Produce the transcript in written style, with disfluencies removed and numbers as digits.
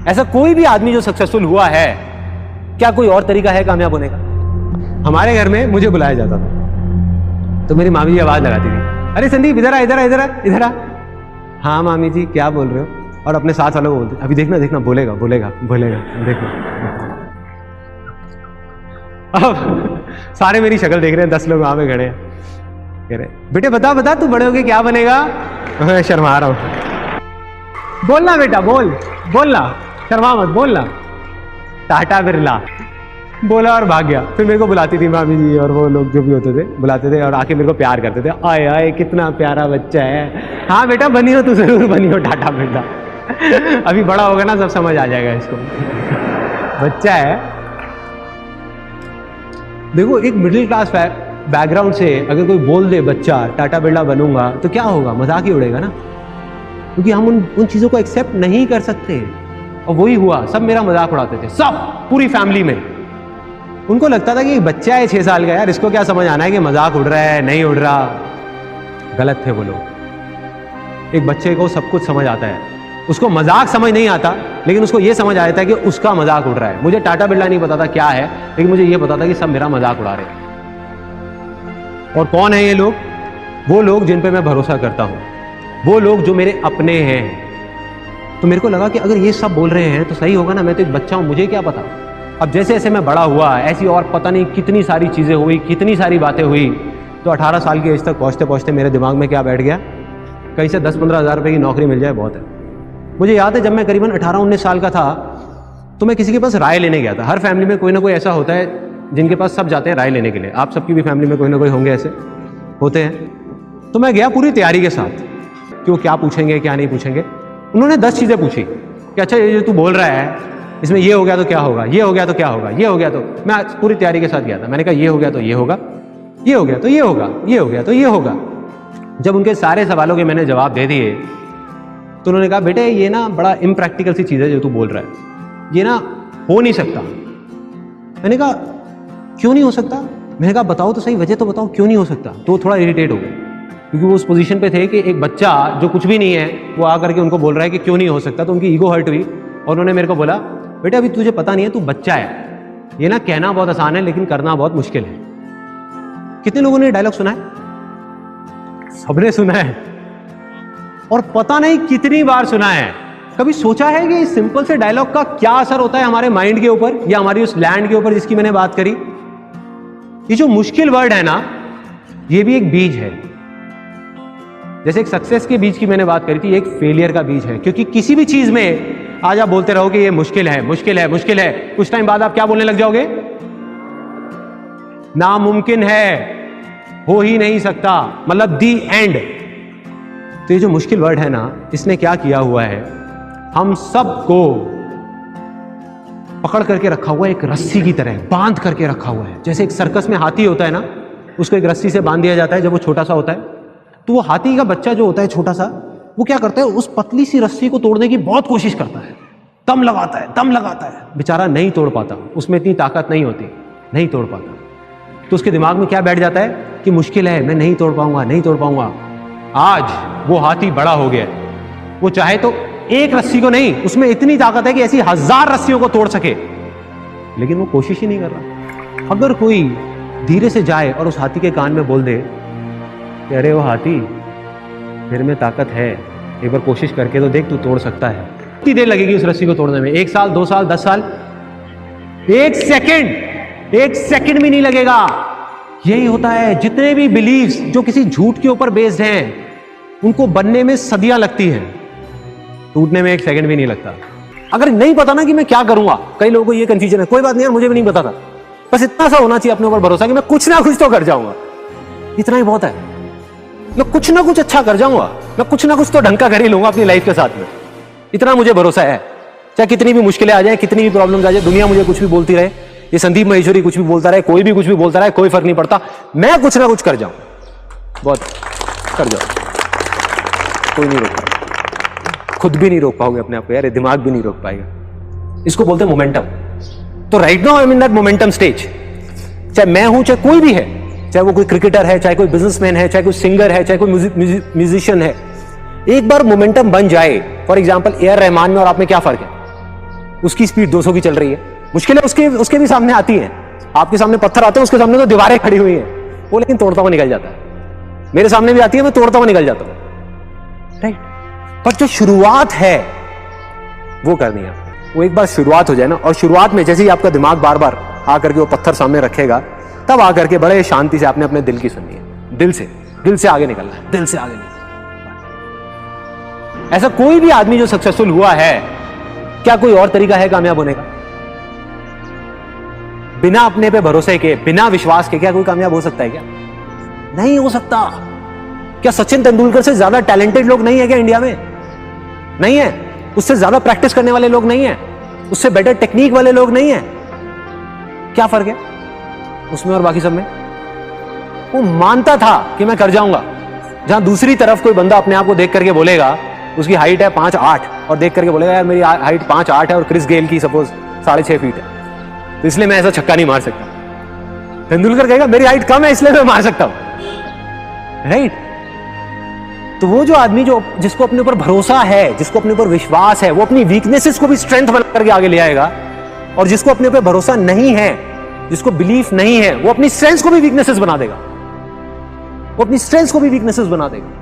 ऐसा कोई भी आदमी जो सक्सेसफुल हुआ है, क्या कोई और तरीका है कामयाब होने का? हमारे घर में मुझे बुलाया जाता था तो मेरी मामी जी आवाज लगाती थी, अरे संदीप इधर आ इधर आ इधर आ इधर आ। हाँ मामी जी क्या बोल रहे हो? और अपने साथ वालों को बोलते, अभी देखना देखना बोलेगा बोलेगा बोलेगा देखना। अब सारे मेरी शक्ल देख रहे हैं, 10 लोग वहां पे खड़े हैं, कह रहे बेटे बता बता तू बड़े होके क्या बनेगा? मैं शर्मा रहा हूं। बोलना बेटा बोल, बोलना, शर्मा मत, बोलना। टाटा बिरला बोला और भाग गया। फिर मेरे को बुलाती थी मामी जी और वो लोग जो भी होते थे, बुलाते थे और आके मेरे को प्यार करते थे, आए आए कितना प्यारा बच्चा है, हाँ बेटा बनियो, तू जरूर बनियो टाटा बिरला। अभी बड़ा होगा ना सब समझ आ जाएगा इसको, बच्चा है। देखो एक मिडिल क्लास बैकग्राउंड से अगर कोई बोल दे बच्चा टाटा बिरला बनूंगा तो क्या होगा? मजाक ही उड़ेगा ना, क्योंकि हम उन चीजों को एक्सेप्ट नहीं कर सकते। और वही हुआ, सब मेरा मजाक उड़ाते थे, सब पूरी फैमिली में। उनको लगता था कि बच्चा है 6 साल का, यार इसको क्या समझ आना है कि मजाक उड़ रहा है नहीं उड़ रहा। गलत थे वो लोग। एक बच्चे को सब कुछ समझ आता है, उसको मजाक समझ नहीं आता, लेकिन उसको ये समझ आता है कि उसका मजाक उड़ रहा है। मुझे टाटा बिरला नहीं पता था क्या है, लेकिन मुझे ये पता था कि सब मेरा मजाक उड़ा रहे हैं। और कौन है ये लोग? वो लोग जिन पे मैं भरोसा करता हूं, वो लोग जो मेरे अपने हैं। तो मेरे को लगा कि अगर ये सब बोल रहे हैं तो सही होगा ना, मैं तो एक बच्चा हूं, मुझे क्या पता। अब जैसे जैसे मैं बड़ा हुआ, ऐसी और पता नहीं कितनी सारी चीजें हुई, कितनी सारी बातें हुई। तो 18 साल की एज तक पहुंचते पहुंचते मेरे दिमाग में क्या बैठ गया, कहीं से 10-15 हज़ार रुपए की नौकरी मिल जाए बहुत है। मुझे याद है जब मैं करीबन 18-19 साल का था तो मैं किसी के पास राय लेने गया था। हर फैमिली में कोई ना कोई ऐसा होता है जिनके पास सब जाते हैं राय लेने के लिए। आप सबकी भी फैमिली में कोई ना कोई होंगे ऐसे, होते हैं। तो मैं गया पूरी तैयारी के साथ कि वो क्या पूछेंगे क्या नहीं पूछेंगे। उन्होंने 10 चीज़ें पूछी कि अच्छा ये जो तू बोल रहा है इसमें ये हो गया तो क्या होगा, ये हो गया तो क्या होगा, ये हो गया तो। मैं पूरी तैयारी के साथ गया था। मैंने कहा ये हो गया तो ये होगा, ये हो गया तो ये होगा, ये हो गया तो ये होगा। जब उनके सारे सवालों के मैंने जवाब दे दिए तो उन्होंने कहा बेटे ये ना बड़ा इम्प्रैक्टिकल सी चीज़ है जो तू बोल रहा है, ये ना हो नहीं सकता। मैंने कहा क्यों नहीं हो सकता? मैंने कहा बताओ तो सही, वजह तो बताओ क्यों नहीं हो सकता। तो वो थोड़ा इरिटेट हो गए, क्योंकि वो उस पोजीशन पे थे कि एक बच्चा जो कुछ भी नहीं है वो आकर के उनको बोल रहा है कि क्यों नहीं हो सकता। तो उनकी ईगो हर्ट हुई और उन्होंने मेरे को बोला बेटा अभी तुझे पता नहीं है, तू बच्चा है, ये ना कहना बहुत आसान है लेकिन करना बहुत मुश्किल है। कितने लोगों ने डायलॉग सुना है? सबने सुना है, और पता नहीं कितनी बार सुना है। कभी सोचा है कि इस सिंपल से डायलॉग का क्या असर होता है हमारे माइंड के ऊपर या हमारी उस लैंड के ऊपर जिसकी मैंने बात करी? ये जो मुश्किल वर्ड है ना, ये भी एक बीज है। जैसे एक सक्सेस के बीज की मैंने बात करी थी, एक फेलियर का बीज है। क्योंकि किसी भी चीज में आज आप बोलते रहो कि ये मुश्किल है मुश्किल है मुश्किल है, कुछ टाइम बाद आप क्या बोलने लग जाओगे? नामुमकिन है, हो ही नहीं सकता, मतलब दी एंड। तो ये जो मुश्किल वर्ड है ना, इसने क्या किया हुआ है, हम सबको पकड़ करके रखा हुआ है, एक रस्सी की तरह बांध करके रखा हुआ है। जैसे एक सर्कस में हाथी होता है ना, उसको एक रस्सी से बांध दिया जाता है जब वो छोटा सा होता है। तो वो हाथी का बच्चा जो होता है छोटा सा, वो क्या करता है, उस पतली सी रस्सी को तोड़ने की बहुत कोशिश करता है, दम लगाता है, दम लगाता है, बेचारा नहीं तोड़ पाता, उसमें इतनी ताकत नहीं होती, नहीं तोड़ पाता। तो उसके दिमाग में क्या बैठ जाता है कि मुश्किल है, मैं नहीं तोड़ पाऊंगा, नहीं तोड़ पाऊंगा। आज वो हाथी बड़ा हो गया, वो चाहे तो एक रस्सी को नहीं, उसमें इतनी ताकत है कि ऐसी 1000 रस्सियों को तोड़ सके, लेकिन वो कोशिश ही नहीं कर रहा। अगर कोई धीरे से जाए और उस हाथी के कान में बोल दे कि अरे वो हाथी, तेरे में ताकत है, एक बार कोशिश करके तो देख, तू तोड़ सकता है। कितनी देर लगेगी उस रस्सी को तोड़ने में? 1 साल, 2 साल, 10 साल? 1 सेकंड भी नहीं लगेगा। यही होता है, जितने भी बिलीव्स जो किसी झूठ के ऊपर बेस्ड हैं, उनको बनने में सदियां लगती हैं, टूटने में 1 सेकंड भी नहीं लगता। अगर नहीं पता ना कि मैं क्या करूंगा, कई लोगों को ये कंफ्यूजन है, कोई बात नहीं यार, मुझे भी नहीं पता था, बस इतना सा होना चाहिए अपने ऊपर भरोसा कि मैं कुछ ना कुछ तो कर जाऊंगा, इतना ही बहुत है। मैं कुछ ना कुछ अच्छा कर जाऊंगा, मैं कुछ ना कुछ तो ढंग का कर ही लूंगा अपनी लाइफ के साथ में, इतना मुझे भरोसा है। चाहे कितनी भी मुश्किलें आ जाए, कितनी भी प्रॉब्लम्स आ जाए, दुनिया मुझे कुछ भी बोलती रहे, ये संदीप महेश्वरी कुछ भी बोलता रहे, कोई भी कुछ भी बोलता रहे, कोई फर्क नहीं पड़ता, मैं कुछ ना कुछ कर जाऊं, बहुत कर जाऊं, कोई नहीं रोक पाएगा, खुद भी नहीं रोक पाओगे अपने आप को यार, दिमाग भी नहीं रोक पाएगा। इसको बोलते हैं मोमेंटम। तो right now I am in that momentum stage. चाहे मैं हूं, चाहे कोई भी है, चाहे वो कोई क्रिकेटर है, चाहे कोई बिजनेसमैन है, चाहे कोई सिंगर है, चाहे कोई म्यूजिशियन है, एक बार मोमेंटम बन जाए, for example A R Rahman में और आप में क्या फर्क है? उसकी स्पीड 200 की चल रही है, मुश्किलें उसके भी सामने आती हैं, आपके सामने पत्थर आते हैं, उसके सामने तो दीवारें खड़ी हुई हैं, वो लेकिन तोड़ता हुआ निकल जाता है। मेरे सामने भी आती है, मैं तोड़ता हुआ निकल जाता हूं, राइट। पर जो शुरुआत है वो करनी है, वो एक बार शुरुआत हो जाए ना, और शुरुआत में जैसे ही आपका दिमाग बार बार आकर के वो पत्थर सामने रखेगा, तब आकर के बड़े शांति से आपने अपने दिल की सुननी है, दिल से आगे निकलना है, दिल से आगे निकलना। ऐसा कोई भी आदमी जो सक्सेसफुल हुआ है, क्या कोई और तरीका है कामयाब होने का? बिना अपने पे भरोसे के, बिना विश्वास के क्या कोई कामयाब हो सकता है क्या? नहीं हो सकता। क्या सचिन तेंदुलकर से ज्यादा टैलेंटेड लोग नहीं है क्या इंडिया में? नहीं है। उससे ज्यादा प्रैक्टिस करने वाले लोग नहीं है, उससे बेटर टेक्निक वाले लोग नहीं है। क्या फर्क है उसमें और बाकी सब में? वो मानता था कि मैं कर जाऊंगा। जहां दूसरी तरफ कोई बंदा अपने आप को देख करके बोलेगा, उसकी हाइट है 5'8" और देख करके बोलेगा यार मेरी हाइट 5'8" है और क्रिस गेल की सपोज 6.5 फीट है, तो इसलिए मैं ऐसा छक्का नहीं मार सकता। तेंदुलकर कहेगा मेरी हाइट कम है इसलिए मैं मार सकता हूं, राइट। तो वो जो आदमी जिसको अपने ऊपर भरोसा है, जिसको अपने ऊपर विश्वास है, वो अपनी वीकनेसेस को भी स्ट्रेंथ बना करके आगे ले आएगा। और जिसको अपने ऊपर भरोसा नहीं है, जिसको बिलीफ नहीं है, वो अपनी स्ट्रेंथ को भी वीकनेसेस बना देगा, वो अपनी स्ट्रेंथ को भी वीकनेसेस बना देगा।